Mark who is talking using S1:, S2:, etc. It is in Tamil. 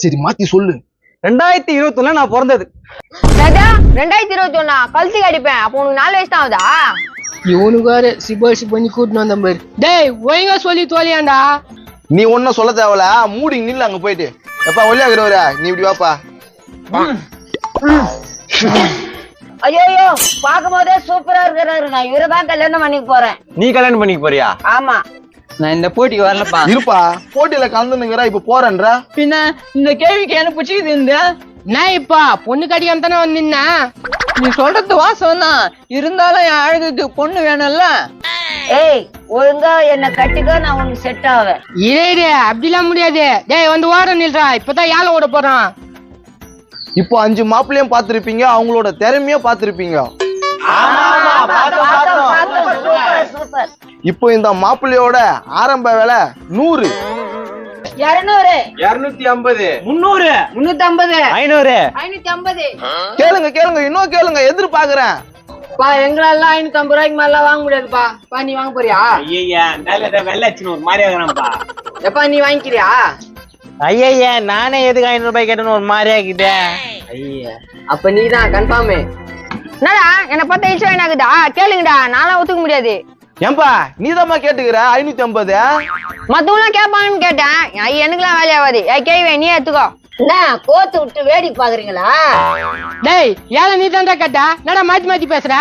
S1: சரி மாத்தி சொல்லு.
S2: 2021 நான் பிறந்தது.
S3: 2021 கழுத்து அடிப்பேன். அப்போ உனக்கு 4 வயசு தான் ஆகுதா?
S4: இவனுக்கு வேற சிபாரிசு பண்ணி கூட்டின்னு வந்த மாதிரி. டேய் ஒழுங்கா சொல்லி தோலியாண்டா.
S1: நீ ஒன்னும் சொல்ல தேவல, மூடி நில்ல அங்க போயிட்டு. எப்பா ஒல்லியாக்குறவர நீ இப்படி வாப்பா.
S3: ஐயோ பாக்கும் போதே சூப்பரா இருக்கிறாரு. நான் இவரதான் கல்யாணம் பண்ணிக்க போறேன்.
S2: நீ கல்யாணம் பண்ணிக்க போறியா?
S3: ஆமா.
S2: நான் இந்த போட்டிக்கு வரலப்பா.
S1: இருப்பா, போட்டியில கலந்துனுங்கிற இப்ப போறேன்ற.
S2: பின்ன இந்த கேள்விக்கு என்ன பிடிச்சிக்குது இந்த?
S4: நான் இப்பா பொண்ணு கடிக்காம தானே வந்து நின்னா.
S2: நீ சொல்றது வாசம் தான், இருந்தாலும் என் அழகுக்கு பொண்ணு வேணும்ல.
S3: ஏய் ஒழுங்கா என்ன கட்டிக்கோ, நான் உனக்கு செட் ஆவேன்.
S4: இரு அப்படிலாம் முடியாது. டேய் வந்து ஓட நில்றா, இப்பதான் ஏழை ஓட போறான்.
S1: இப்போ 5 மாப்பிள்ளையும் பாத்திருப்பீங்க, அவங்களோட திறமைய பாத்திருப்பீங்க.
S3: சூப்பர்.
S1: இப்போ இந்த மாப்பிள்ளையோட ஆரம்ப விலை 100,
S3: 200,
S2: 250, 300,
S3: 350,
S2: 500.
S3: 550.
S1: கேளுங்க இன்னும் கேளுங்க, எதிர்பார்க்கிறேன்.
S3: பா எங்களெல்லாம் 550 ரூபாய்க்கு மேல வாங்க முடியாதுப்பா. பா நீ வாங்க போறியா?
S2: ஐயா வெள்ளச்சின்னு ஒரு மாதிரி ஆகுறான்ப்பா.
S3: எப்பா நீ வாங்கிக்கிறியா?
S2: ஐயா நானே எதுக்கு 500 ரூபாய் கேட்டேன்னு ஒரு மாதிரி ஆகிட்டே. ஐயா
S3: அப்ப நீதான் கன்ஃபார்ம். என்னடா என்ன பார்த்தா இன்சூரன்ஸ் என்னாகுதா? கேளுங்கடா, நானும் ஒத்துக்க முடியாது.
S1: ஏன்பா நீதாம்மா கேட்டுக்கிற 550?
S3: மத்தவங்களாம் கேட்பாங்கன்னு கேட்டேன். எனக்குலாம் வேலையாவாது. கேள்வி நீ எடுத்துக்கோ. என்ன கோத்து விட்டு வேடிக்கை பாக்குறீங்களா?
S4: டேய் ஏழை நீ தான்டா கேட்டா. என்னடா மாத்தி மாத்தி பேசுற?